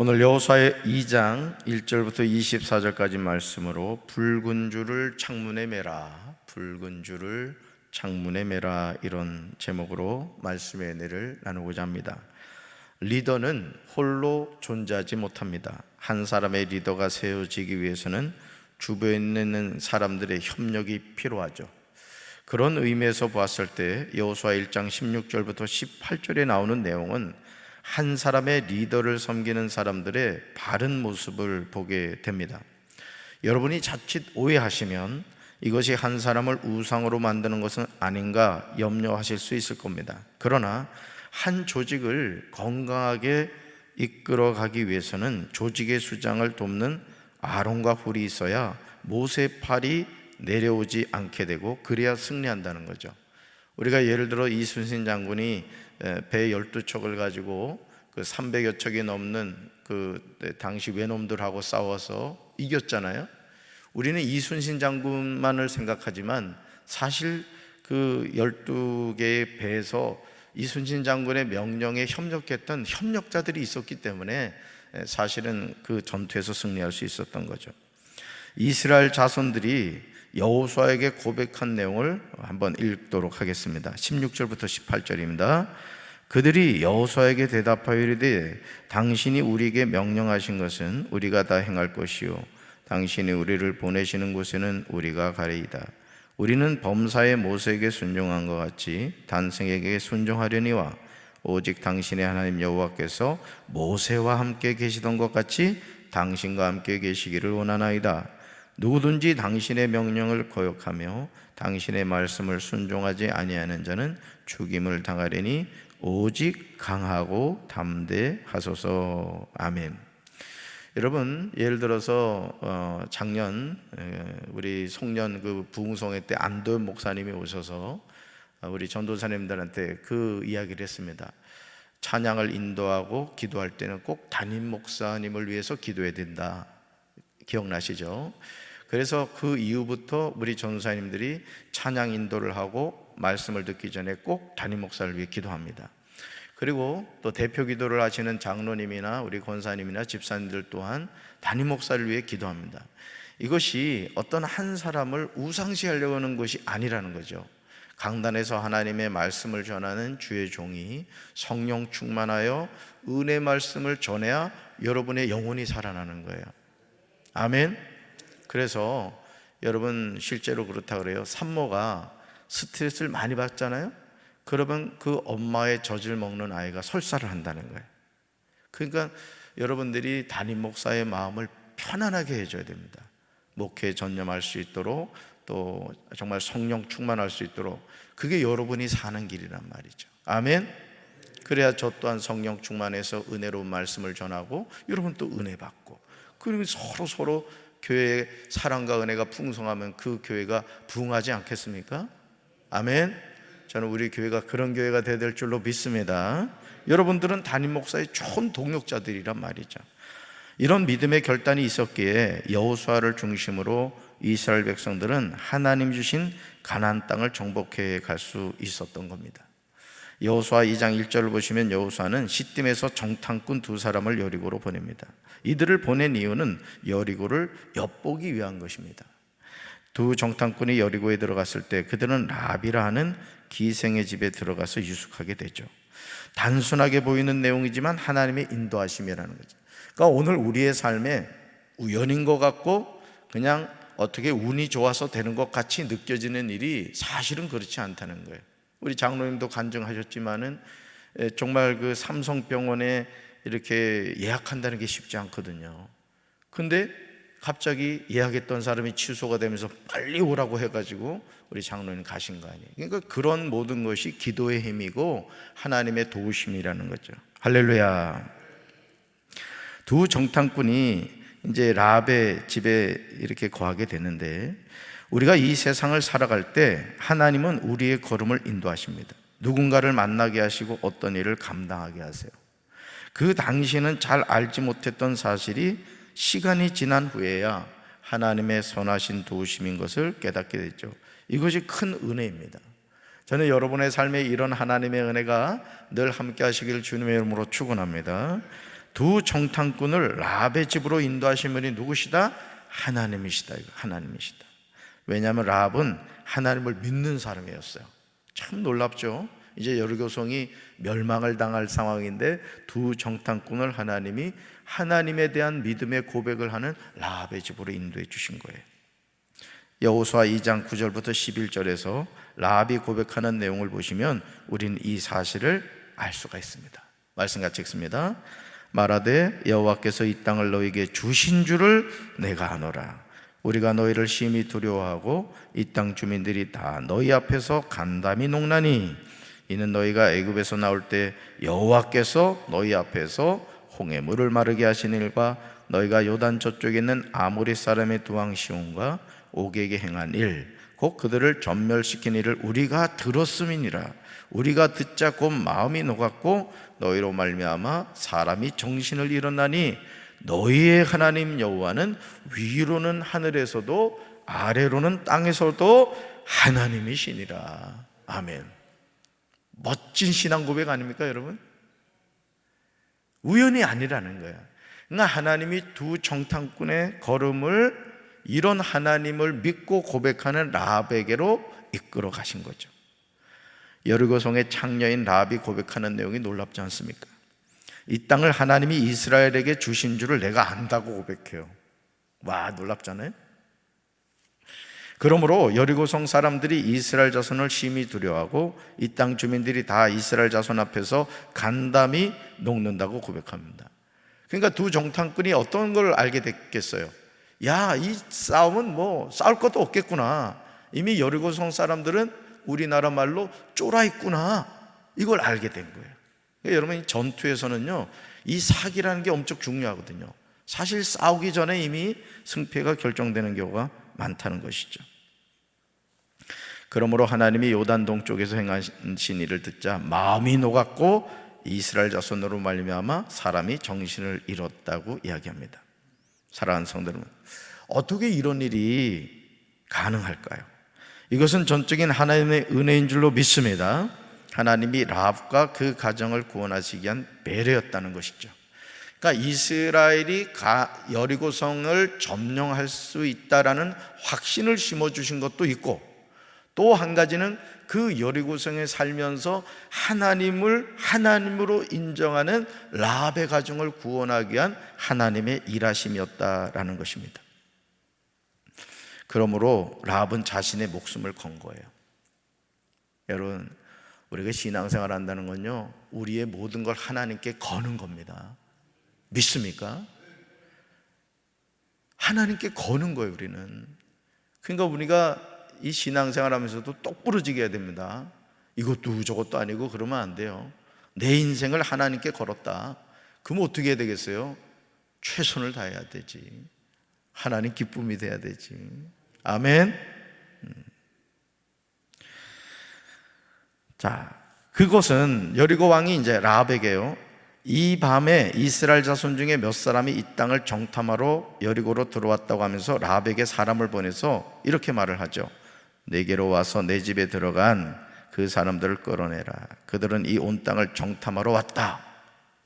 오늘 여호수아 2장 1절부터 24절까지 말씀으로 붉은 줄을 창문에 매라, 붉은 줄을 창문에 매라, 이런 제목으로 말씀의 은혜를 나누고자 합니다. 리더는 홀로 존재하지 못합니다. 한 사람의 리더가 세워지기 위해서는 주변에 있는 사람들의 협력이 필요하죠. 그런 의미에서 보았을 때 여호수아 1장 16절부터 18절에 나오는 내용은 한 사람의 리더를 섬기는 사람들의 바른 모습을 보게 됩니다. 여러분이 자칫 오해하시면 이것이 한 사람을 우상으로 만드는 것은 아닌가 염려하실 수 있을 겁니다. 그러나 한 조직을 건강하게 이끌어가기 위해서는 조직의 수장을 돕는 아론과 훌이 있어야 모세 팔이 내려오지 않게 되고 그래야 승리한다는 거죠. 우리가 예를 들어 이순신 장군이 배 12척을 가지고 그 300여 척이 넘는 그 당시 외놈들하고 싸워서 이겼잖아요. 우리는 이순신 장군만을 생각하지만 사실 그 12개의 배에서 이순신 장군의 명령에 협력했던 협력자들이 있었기 때문에 사실은 그 전투에서 승리할 수 있었던 거죠. 이스라엘 자손들이 여호수아에게 고백한 내용을 한번 읽도록 하겠습니다. 16절부터 18절입니다. 그들이 여호수아에게 대답하여 이르되 당신이 우리에게 명령하신 것은 우리가 다 행할 것이요 당신이 우리를 보내시는 곳에는 우리가 가리이다. 우리는 범사의 모세에게 순종한 것 같이 단생에게 순종하려니와 오직 당신의 하나님 여호와께서 모세와 함께 계시던 것 같이 당신과 함께 계시기를 원하나이다. 누구든지 당신의 명령을 거역하며 당신의 말씀을 순종하지 아니하는 자는 죽임을 당하리니 오직 강하고 담대하소서. 아멘. 여러분, 예를 들어서 작년 우리 송년 그 부흥성회 때 안도현 목사님이 오셔서 우리 전도사님들한테 그 이야기를 했습니다. 찬양을 인도하고 기도할 때는 꼭 담임 목사님을 위해서 기도해야 된다. 기억나시죠? 그래서 그 이후부터 우리 전도사님들이 찬양 인도를 하고 말씀을 듣기 전에 꼭 담임 목사를 위해 기도합니다. 그리고 또 대표 기도를 하시는 장로님이나 우리 권사님이나 집사님들 또한 담임 목사를 위해 기도합니다. 이것이 어떤 한 사람을 우상시하려고 하는 것이 아니라는 거죠. 강단에서 하나님의 말씀을 전하는 주의 종이 성령 충만하여 은혜 말씀을 전해야 여러분의 영혼이 살아나는 거예요. 아멘. 그래서 여러분 실제로 그렇다 그래요. 산모가 스트레스를 많이 받잖아요. 그러면 그 엄마의 젖을 먹는 아이가 설사를 한다는 거예요. 그러니까 여러분들이 담임 목사의 마음을 편안하게 해줘야 됩니다. 목회에 전념할 수 있도록 또 정말 성령 충만할 수 있도록 그게 여러분이 사는 길이란 말이죠. 아멘. 그래야 저 또한 성령 충만해서 은혜로운 말씀을 전하고 여러분 또 은혜 받고 그리고 서로 교회의 사랑과 은혜가 풍성하면 그 교회가 부흥하지 않겠습니까? 아멘. 저는 우리 교회가 그런 교회가 되어야 될 줄로 믿습니다. 여러분들은 담임 목사의 좋은 동역자들이란 말이죠. 이런 믿음의 결단이 있었기에 여호수아를 중심으로 이스라엘 백성들은 하나님 주신 가나안 땅을 정복해 갈 수 있었던 겁니다. 여호수아 2장 1절을 보시면 여호수아는 시딤에서 정탐꾼 두 사람을 여리고로 보냅니다. 이들을 보낸 이유는 여리고를 엿보기 위한 것입니다. 두 정탐꾼이 여리고에 들어갔을 때 그들은 라비라 하는 기생의 집에 들어가서 유숙하게 되죠. 단순하게 보이는 내용이지만 하나님의 인도하심이라는 거죠. 그러니까 오늘 우리의 삶에 우연인 것 같고 그냥 어떻게 운이 좋아서 되는 것 같이 느껴지는 일이 사실은 그렇지 않다는 거예요. 우리 장로님도 간증하셨지만은 정말 그 삼성병원에 이렇게 예약한다는 게 쉽지 않거든요. 근데 갑자기 예약했던 사람이 취소가 되면서 빨리 오라고 해가지고 우리 장로님 가신 거 아니에요. 그러니까 그런 모든 것이 기도의 힘이고 하나님의 도우심이라는 거죠. 할렐루야. 두 정탐꾼이 이제 라합의 집에 이렇게 거하게 되는데 우리가 이 세상을 살아갈 때 하나님은 우리의 걸음을 인도하십니다. 누군가를 만나게 하시고 어떤 일을 감당하게 하세요. 그 당시에는 잘 알지 못했던 사실이 시간이 지난 후에야 하나님의 선하신 도우심인 것을 깨닫게 됐죠. 이것이 큰 은혜입니다. 저는 여러분의 삶에 이런 하나님의 은혜가 늘 함께 하시길 주님의 이름으로 축원합니다. 두 정탐꾼을 라합의 집으로 인도하신 분이 누구시다? 하나님이시다. 하나님이시다. 왜냐하면 라합은 하나님을 믿는 사람이었어요. 참 놀랍죠. 이제 여리고성이 멸망을 당할 상황인데 두 정탐꾼을 하나님이 하나님에 대한 믿음의 고백을 하는 라합의 집으로 인도해 주신 거예요. 여호수아 2장 9절부터 11절에서 라합이 고백하는 내용을 보시면 우리는 이 사실을 알 수가 있습니다. 말씀 같이 읽습니다. 말하되 여호와께서 이 땅을 너희에게 주신 줄을 내가 아노라. 우리가 너희를 심히 두려워하고 이 땅 주민들이 다 너희 앞에서 간담이 녹나니 이는 너희가 애굽에서 나올 때 여호와께서 너희 앞에서 홍해 물을 마르게 하신 일과 너희가 요단 저쪽에 있는 아모리 사람의 두 왕 시온과 옥에게 행한 일, 곧 그들을 전멸시킨 일을 우리가 들었음이니라. 우리가 듣자 곧 마음이 녹았고 너희로 말미암아 사람이 정신을 잃었나니 너희의 하나님 여호와는 위로는 하늘에서도 아래로는 땅에서도 하나님이시니라. 아멘. 멋진 신앙 고백 아닙니까, 여러분? 우연이 아니라는 거야. 그러니까 하나님이 두 정탐꾼의 걸음을 이런 하나님을 믿고 고백하는 라합에게로 이끌어 가신 거죠. 여리고성의 창녀인 라합이 고백하는 내용이 놀랍지 않습니까? 이 땅을 하나님이 이스라엘에게 주신 줄을 내가 안다고 고백해요. 와, 놀랍잖아요. 그러므로 여리고성 사람들이 이스라엘 자손을 심히 두려워하고 이 땅 주민들이 다 이스라엘 자손 앞에서 간담이 녹는다고 고백합니다. 그러니까 두 정탐꾼이 어떤 걸 알게 됐겠어요? 야, 이 싸움은 뭐 싸울 것도 없겠구나. 이미 여리고성 사람들은 우리나라 말로 쫄아 있구나. 이걸 알게 된 거예요. 그러니까 여러분, 전투에서는요, 이 사기라는 게 엄청 중요하거든요. 사실 싸우기 전에 이미 승패가 결정되는 경우가 많다는 것이죠. 그러므로 하나님이 요단 동쪽에서 행하신 일을 듣자 마음이 녹았고 이스라엘 자손으로 말미암아 사람이 정신을 잃었다고 이야기합니다. 사랑하는 성도 여러분, 어떻게 이런 일이 가능할까요? 이것은 전적인 하나님의 은혜인 줄로 믿습니다. 하나님이 라합과 그 가정을 구원하시기 위한 배려였다는 것이죠. 그러니까 이스라엘이 여리고성을 점령할 수 있다라는 확신을 심어주신 것도 있고, 또 한 가지는 그 여리고성에 살면서 하나님을 하나님으로 인정하는 라합의 가정을 구원하기 위한 하나님의 일하심이었다라는 것입니다. 그러므로 라합은 자신의 목숨을 건 거예요. 여러분, 우리가 신앙생활 한다는 건요, 우리의 모든 걸 하나님께 거는 겁니다. 믿습니까? 하나님께 거는 거예요, 우리는. 그러니까 우리가 이 신앙생활 하면서도 똑부러지게 해야 됩니다. 이것도 저것도 아니고 그러면 안 돼요. 내 인생을 하나님께 걸었다. 그럼 어떻게 해야 되겠어요? 최선을 다해야 되지. 하나님 기쁨이 돼야 되지. 아멘. 자, 그것은 여리고 왕이 이제 라합에게요, 이 밤에 이스라엘 자손 중에 몇 사람이 이 땅을 정탐하러 여리고로 들어왔다고 하면서 라합에게 사람을 보내서 이렇게 말을 하죠. 내게로 와서 내 집에 들어간 그 사람들을 끌어내라. 그들은 이 온 땅을 정탐하러 왔다.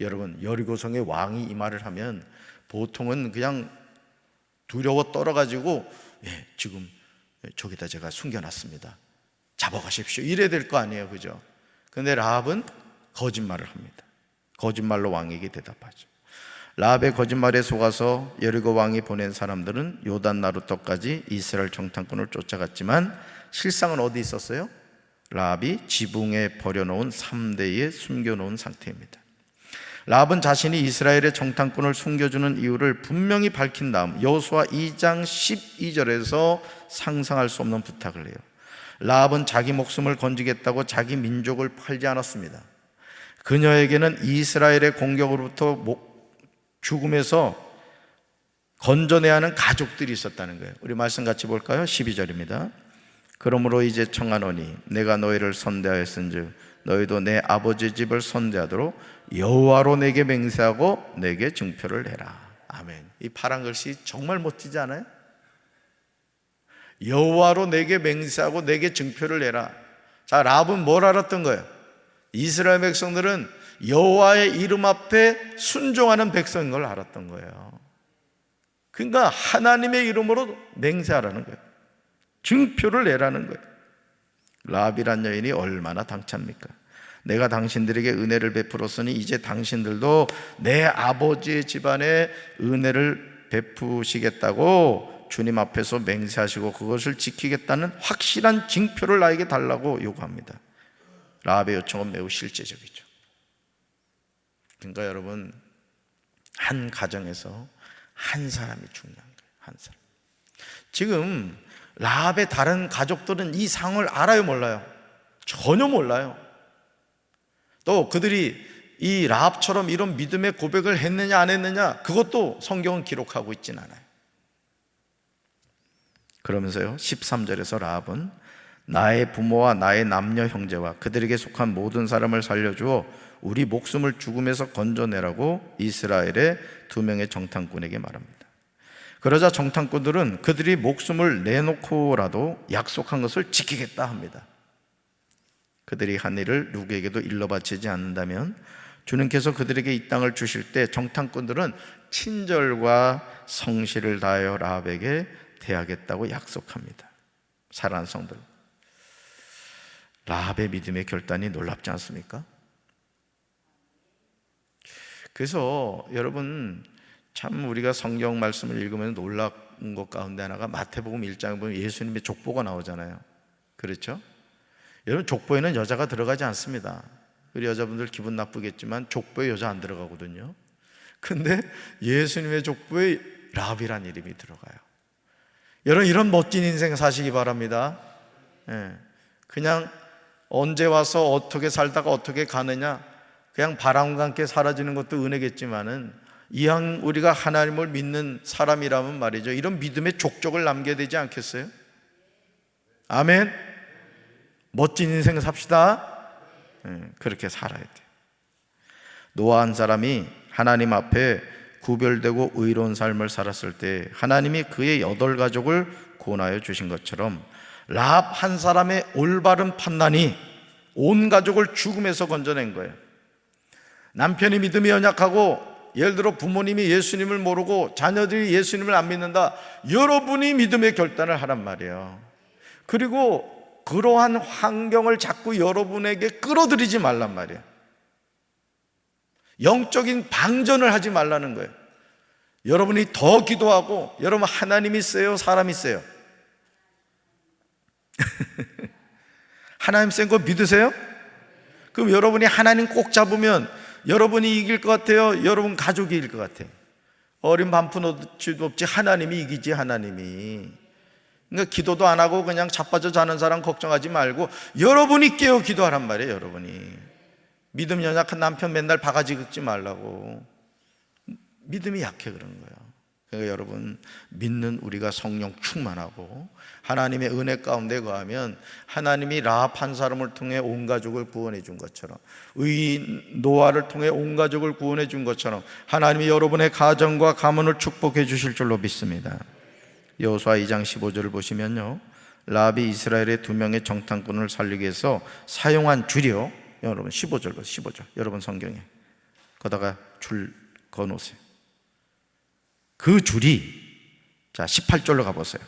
여러분, 여리고성의 왕이 이 말을 하면 보통은 그냥 두려워 떨어가지고, 예, 지금 저기다 제가 숨겨놨습니다, 잡아가십시오, 이래야 될 거 아니에요, 그죠? 근데 라합은 거짓말을 합니다. 거짓말로 왕에게 대답하죠. 라합의 거짓말에 속아서 여리고 왕이 보낸 사람들은 요단 나루터까지 이스라엘 정탐꾼을 쫓아갔지만 실상은 어디 있었어요? 라합이 지붕에 버려놓은 3대에 숨겨놓은 상태입니다. 라합은 자신이 이스라엘의 정탐꾼을 숨겨주는 이유를 분명히 밝힌 다음 여호수아 2장 12절에서 상상할 수 없는 부탁을 해요. 라합은 자기 목숨을 건지겠다고 자기 민족을 팔지 않았습니다. 그녀에게는 이스라엘의 공격으로부터 죽음에서 건져내야 하는 가족들이 있었다는 거예요. 우리 말씀 같이 볼까요? 12절입니다. 그러므로 이제 청하노니 내가 너희를 선대하였은즉 너희도 내 아버지 집을 선대하도록 여호와로 내게 맹세하고 내게 증표를 내라. 아멘. 이 파란 글씨 정말 멋지지 않아요? 여호와로 내게 맹세하고 내게 증표를 내라. 자, 라합은 뭘 알았던 거예요? 이스라엘 백성들은 여호와의 이름 앞에 순종하는 백성인 걸 알았던 거예요. 그러니까 하나님의 이름으로 맹세하라는 거예요. 증표를 내라는 거예요. 라합이란 여인이 얼마나 당찬입니까? 내가 당신들에게 은혜를 베풀었으니 이제 당신들도 내 아버지의 집안에 은혜를 베푸시겠다고 주님 앞에서 맹세하시고 그것을 지키겠다는 확실한 징표를 나에게 달라고 요구합니다. 라합의 요청은 매우 실제적이죠. 그러니까 여러분, 한 가정에서 한 사람이 중요한 거예요. 한 사람. 지금 라합의 다른 가족들은 이 상황을 알아요, 몰라요? 전혀 몰라요. 또 그들이 이 라합처럼 이런 믿음의 고백을 했느냐 안 했느냐, 그것도 성경은 기록하고 있진 않아요. 그러면서요, 13절에서 라합은 나의 부모와 나의 남녀 형제와 그들에게 속한 모든 사람을 살려주어 우리 목숨을 죽음에서 건져내라고 이스라엘의 2명의 정탐꾼에게 말합니다. 그러자 정탐꾼들은 그들이 목숨을 내놓고라도 약속한 것을 지키겠다 합니다. 그들이 한 일을 누구에게도 일러 바치지 않는다면 주님께서 그들에게 이 땅을 주실 때 정탐꾼들은 친절과 성실을 다하여 라합에게 대하겠다고 약속합니다. 사랑하는 성들, 라합의 믿음의 결단이 놀랍지 않습니까? 그래서 여러분, 참 우리가 성경 말씀을 읽으면 놀라운 것 가운데 하나가 마태복음 1장에 보면 예수님의 족보가 나오잖아요. 그렇죠? 여러분, 족보에는 여자가 들어가지 않습니다. 우리 여자분들 기분 나쁘겠지만 족보에 여자 안 들어가거든요. 근데 예수님의 족보에 라합이란 이름이 들어가요. 여러분, 이런 멋진 인생 사시기 바랍니다. 그냥 언제 와서 어떻게 살다가 어떻게 가느냐, 그냥 바람과 함께 사라지는 것도 은혜겠지만은 이왕 우리가 하나님을 믿는 사람이라면 말이죠, 이런 믿음의 족적을 남겨야 되지 않겠어요? 아멘. 멋진 인생 삽시다. 그렇게 살아야 돼요. 노아 한 사람이 하나님 앞에 구별되고 의로운 삶을 살았을 때 하나님이 그의 8가족을 구원하여 주신 것처럼 라합 한 사람의 올바른 판단이 온 가족을 죽음에서 건져낸 거예요. 남편이 믿음이 연약하고, 예를 들어 부모님이 예수님을 모르고 자녀들이 예수님을 안 믿는다, 여러분이 믿음의 결단을 하란 말이에요. 그리고 그러한 환경을 자꾸 여러분에게 끌어들이지 말란 말이에요. 영적인 방전을 하지 말라는 거예요. 여러분이 더 기도하고, 여러분 하나님이 세요, 사람이 세요? 하나님 센 거 믿으세요? 그럼 여러분이 하나님 꼭 잡으면 여러분이 이길 것 같아요? 여러분 가족이 이길 것 같아요? 어린 반푼어치도 없지 하나님이 이기지. 하나님이. 그러니까 기도도 안 하고 그냥 자빠져 자는 사람 걱정하지 말고 여러분이 깨어 기도하란 말이에요. 여러분이. 믿음 연약한 남편 맨날 바가지 긁지 말라고. 믿음이 약해 그런 거예요. 그러니까 여러분, 믿는 우리가 성령 충만하고 하나님의 은혜 가운데 거하면 하나님이 라합 한 사람을 통해 온 가족을 구원해 준 것처럼, 의인 노아를 통해 온 가족을 구원해 준 것처럼 하나님이 여러분의 가정과 가문을 축복해 주실 줄로 믿습니다. 여호수아 2장 15절을 보시면요, 라합이 이스라엘의 2명의 정탐꾼을 살리기 위해서 사용한 줄이요, 여러분 15절 보세요. 15절 여러분 성경에 거다가 줄 그어놓으세요. 그 줄이, 자 18절로 가보세요.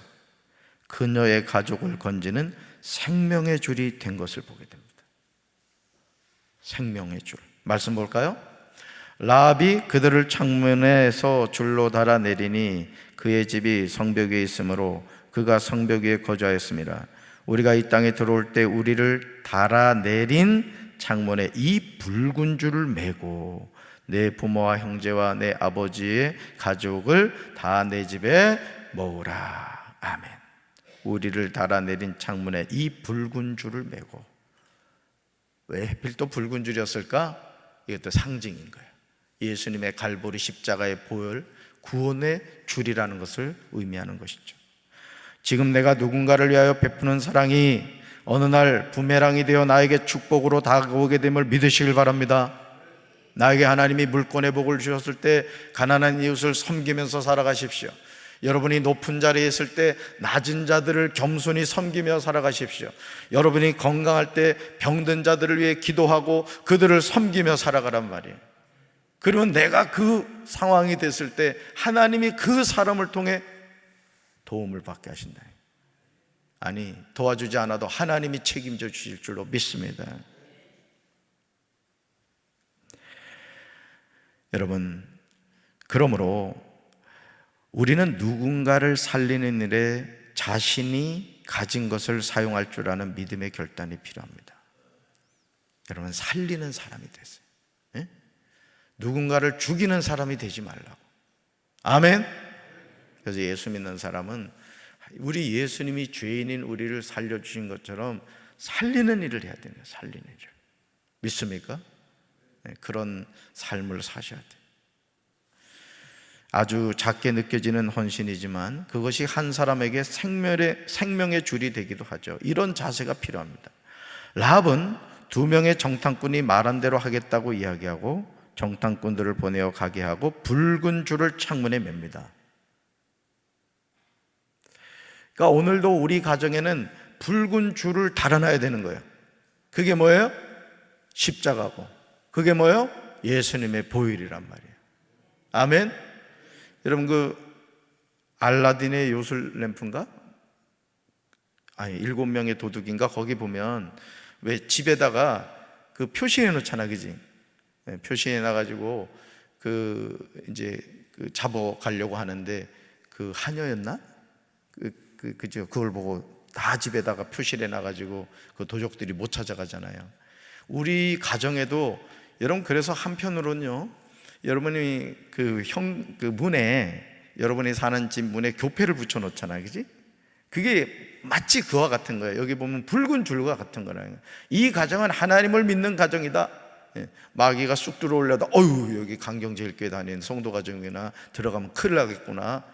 그녀의 가족을 건지는 생명의 줄이 된 것을 보게 됩니다. 생명의 줄. 말씀 볼까요? 라합이 그들을 창문에서 줄로 달아내리니 그의 집이 성벽 위에 있으므로 그가 성벽 위에 거주하였습니다. 우리가 이 땅에 들어올 때 우리를 달아내린 창문에 이 붉은 줄을 메고 내 부모와 형제와 내 아버지의 가족을 다 내 집에 모으라. 아멘. 우리를 달아내린 창문에 이 붉은 줄을 메고. 왜 하필 또 붉은 줄이었을까? 이것도 상징인 거예요. 예수님의 갈보리 십자가의 보혈, 구원의 줄이라는 것을 의미하는 것이죠. 지금 내가 누군가를 위하여 베푸는 사랑이 어느 날 부메랑이 되어 나에게 축복으로 다가오게 됨을 믿으시길 바랍니다. 나에게 하나님이 물권의 복을 주셨을 때 가난한 이웃을 섬기면서 살아가십시오. 여러분이 높은 자리에 있을 때 낮은 자들을 겸손히 섬기며 살아가십시오. 여러분이 건강할 때 병든 자들을 위해 기도하고 그들을 섬기며 살아가란 말이에요. 그러면 내가 그 상황이 됐을 때 하나님이 그 사람을 통해 도움을 받게 하신다. 아니, 도와주지 않아도 하나님이 책임져 주실 줄로 믿습니다. 여러분, 그러므로 우리는 누군가를 살리는 일에 자신이 가진 것을 사용할 줄 아는 믿음의 결단이 필요합니다. 여러분, 살리는 사람이 되세요. 예? 누군가를 죽이는 사람이 되지 말라고. 아멘. 그래서 예수 믿는 사람은 우리 예수님이 죄인인 우리를 살려주신 것처럼 살리는 일을 해야 됩니다. 살리는 일을. 믿습니까? 네, 그런 삶을 사셔야 돼요. 아주 작게 느껴지는 헌신이지만 그것이 한 사람에게 생명의 줄이 되기도 하죠. 이런 자세가 필요합니다. 라합은 2명의 정탐꾼이 말한 대로 하겠다고 이야기하고 정탐꾼들을 보내어 가게 하고 붉은 줄을 창문에 맵니다. 그러니까 오늘도 우리 가정에는 붉은 줄을 달아놔야 되는 거예요. 그게 뭐예요? 십자가고, 그게 뭐예요? 예수님의 보혈이란 말이에요. 아멘. 여러분, 그 알라딘의 요술 램프인가? 아니, 7명의 도둑인가? 거기 보면 왜 집에다가 그 표시해 놓잖아, 그지? 네, 표시해 놔가지고 이제 잡아 가려고 하는데 그 하녀였나? 그죠? 그걸 보고 다 집에다가 표시를 해놔가지고 그 도적들이 못 찾아가잖아요. 우리 가정에도 여러분, 그래서 한편으로는요, 여러분이 그 문에, 여러분이 사는 집 문에 교패를 붙여 놓잖아요, 그지? 그게 마치 그와 같은 거예요. 여기 보면 붉은 줄과 같은 거라요. 이 가정은 하나님을 믿는 가정이다. 마귀가 쑥 들어올려다, 어휴, 여기 강경제일교회 다니는 성도 가정이나 들어가면 큰일 나겠구나,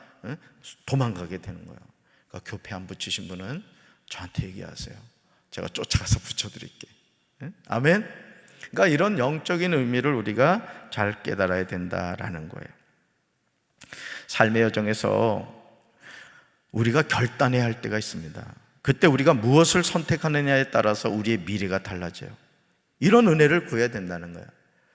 도망가게 되는 거예요. 그러니까 교패 안 붙이신 분은 저한테 얘기하세요. 제가 쫓아가서 붙여드릴게. 아멘. 그러니까 이런 영적인 의미를 우리가 잘 깨달아야 된다라는 거예요. 삶의 여정에서 우리가 결단해야 할 때가 있습니다. 그때 우리가 무엇을 선택하느냐에 따라서 우리의 미래가 달라져요. 이런 은혜를 구해야 된다는 거예요.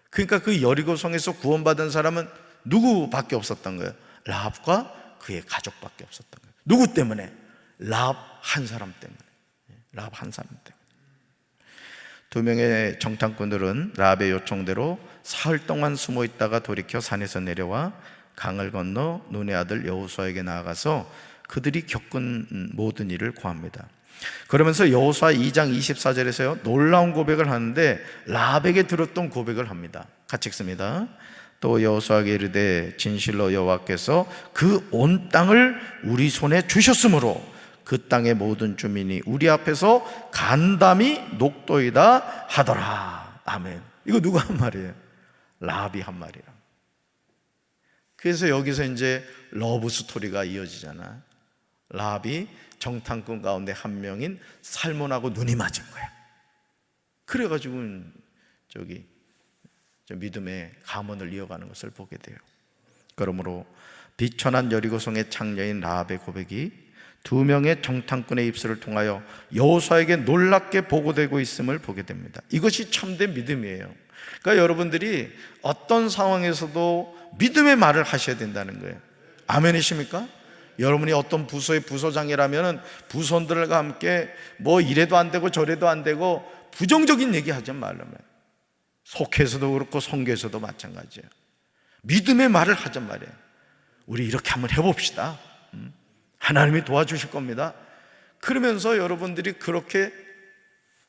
그러니까 그 여리고성에서 구원받은 사람은 누구밖에 없었던 거예요? 라합과 그의 가족밖에 없었던 거예요. 누구 때문에? 라합 한 사람 때문에. 라합 한 사람 때문에. 2명의 정탐꾼들은 라합의 요청대로 사흘 동안 숨어 있다가 돌이켜 산에서 내려와 강을 건너 눈의 아들 여호수아에게 나아가서 그들이 겪은 모든 일을 고합니다. 그러면서 여호수아 2장 24절에서요, 놀라운 고백을 하는데 라합에게 들었던 고백을 합니다. 같이 읽습니다. 또 여호수아에게 이르되 진실로 여호와께서 그 온 땅을 우리 손에 주셨으므로 그 땅의 모든 주민이 우리 앞에서 간담이 녹도이다 하더라. 아멘. 이거 누가 한 말이에요? 라합이 한 말이라. 그래서 여기서 이제 러브 스토리가 이어지잖아. 라합이 정탐꾼 가운데 한 명인 살몬하고 눈이 맞은 거야. 그래가지고 믿음의 가문을 이어가는 것을 보게 돼요. 그러므로 비천한 여리고성의 창녀인 라합의 고백이 2명의 정탐꾼의 입술을 통하여 여호수아에게 놀랍게 보고되고 있음을 보게 됩니다. 이것이 참된 믿음이에요. 그러니까 여러분들이 어떤 상황에서도 믿음의 말을 하셔야 된다는 거예요. 아멘이십니까? 여러분이 어떤 부서의 부서장이라면 부선들과 함께 뭐 이래도 안 되고 저래도 안 되고 부정적인 얘기 하지 말라면, 속해서도 그렇고 성교에서도 마찬가지예요. 믿음의 말을 하잔 말이에요. 우리 이렇게 한번 해봅시다. 하나님이 도와주실 겁니다. 그러면서 여러분들이 그렇게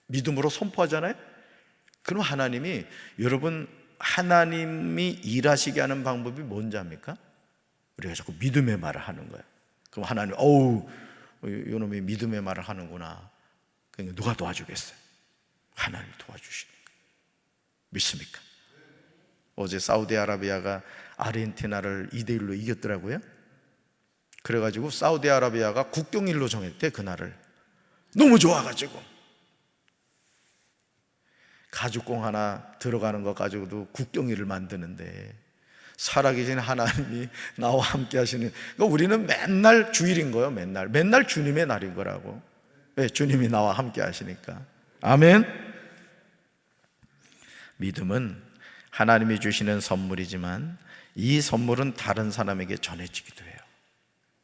믿음으로 선포하잖아요. 그럼 하나님이, 여러분, 하나님이 일하시게 하는 방법이 뭔지 압니까? 우리가 자꾸 믿음의 말을 하는 거예요. 그럼 하나님, 어우, 이놈이 믿음의 말을 하는구나. 그러니까 누가 도와주겠어요? 하나님이 도와주시니까. 믿습니까? 어제 사우디아라비아가 아르헨티나를 2대1로 이겼더라고요. 그래가지고 사우디아라비아가 국경일로 정했대, 그날을. 너무 좋아가지고 가죽공 하나 들어가는 것 가지고도 국경일을 만드는데, 살아계신 하나님이 나와 함께 하시는, 그러니까 우리는 맨날 주일인 거예요. 맨날 주님의 날인 거라고. 왜? 주님이 나와 함께 하시니까. 아멘. 믿음은 하나님이 주시는 선물이지만 이 선물은 다른 사람에게 전해지기도 해요.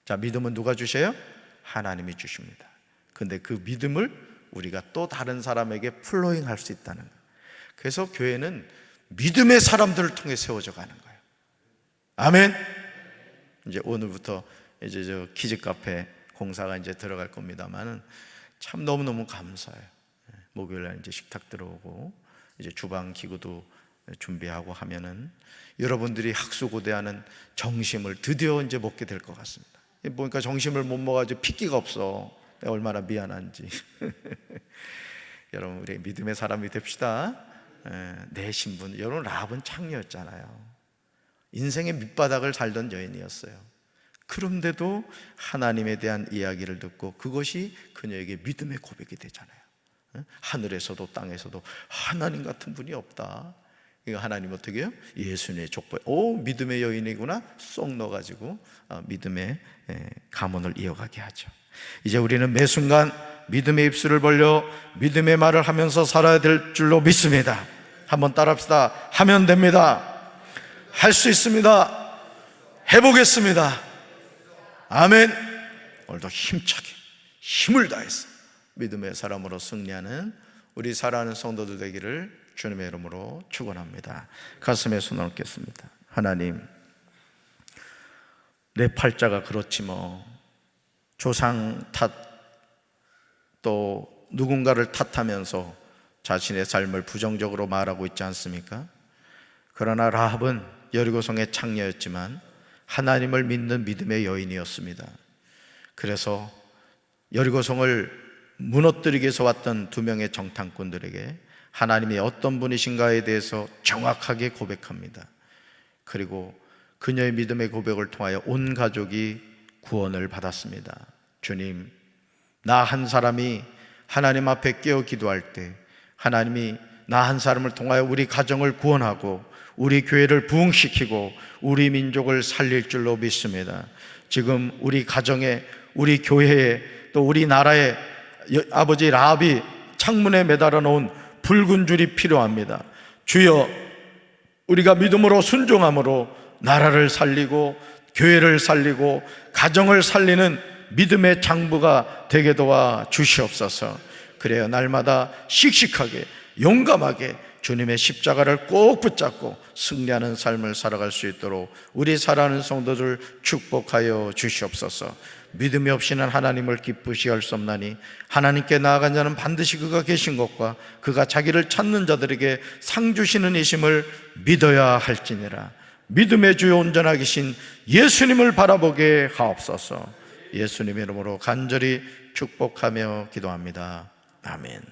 자, 믿음은 누가 주셔요? 하나님이 주십니다. 근데 그 믿음을 우리가 또 다른 사람에게 플로잉 할 수 있다는 거예요. 그래서 교회는 믿음의 사람들을 통해 세워져 가는 거예요. 아멘. 이제 오늘부터 이제 저 키즈 카페 공사가 이제 들어갈 겁니다만은 참 너무너무 감사해요. 목요일 날 이제 식탁 들어오고 이제 주방 기구도 준비하고 하면은 여러분들이 학수고대하는 정심을 드디어 이제 먹게 될 것 같습니다. 보니까 정심을 못 먹어가지고 핏기가 없어. 내가 얼마나 미안한지. 여러분, 우리 믿음의 사람이 됩시다. 내 신분, 여러분 라합은 창녀였잖아요. 인생의 밑바닥을 살던 여인이었어요. 그런데도 하나님에 대한 이야기를 듣고 그것이 그녀에게 믿음의 고백이 되잖아요. 하늘에서도 땅에서도 하나님 같은 분이 없다. 이거 하나님 어떻게 해요? 예수님의 족보. 오, 믿음의 여인이구나. 쏙 넣어가지고 믿음의 가문을 이어가게 하죠. 이제 우리는 매 순간 믿음의 입술을 벌려 믿음의 말을 하면서 살아야 될 줄로 믿습니다. 한번 따라합시다. 하면 됩니다. 할 수 있습니다. 해보겠습니다. 아멘. 오늘도 힘차게 힘을 다해서 믿음의 사람으로 승리하는 우리 사랑하는 성도들 되기를 주님의 이름으로 축원합니다. 가슴에 손을 얹겠습니다. 하나님, 내 팔자가 그렇지 뭐 조상 탓, 또 누군가를 탓하면서 자신의 삶을 부정적으로 말하고 있지 않습니까? 그러나 라합은 여리고성의 창녀였지만 하나님을 믿는 믿음의 여인이었습니다. 그래서 여리고성을 무너뜨리기 위해서 왔던 두 명의 정탐꾼들에게 하나님이 어떤 분이신가에 대해서 정확하게 고백합니다. 그리고 그녀의 믿음의 고백을 통하여 온 가족이 구원을 받았습니다. 주님, 나 한 사람이 하나님 앞에 깨어 기도할 때 하나님이 나 한 사람을 통하여 우리 가정을 구원하고 우리 교회를 부흥시키고 우리 민족을 살릴 줄로 믿습니다. 지금 우리 가정에, 우리 교회에, 또 우리 나라에 아버지 라합이 창문에 매달아 놓은 붉은 줄이 필요합니다. 주여, 우리가 믿음으로 순종함으로 나라를 살리고 교회를 살리고 가정을 살리는 믿음의 장부가 되게 도와 주시옵소서. 그래야 날마다 씩씩하게 용감하게 주님의 십자가를 꼭 붙잡고 승리하는 삶을 살아갈 수 있도록 우리 사랑하는 성도들 축복하여 주시옵소서. 믿음이 없이는 하나님을 기쁘시게 할 수 없나니 하나님께 나아간 자는 반드시 그가 계신 것과 그가 자기를 찾는 자들에게 상 주시는 이심을 믿어야 할지니라. 믿음의 주요 온전하 계신 예수님을 바라보게 하옵소서. 예수님의 이름으로 간절히 축복하며 기도합니다. 아멘.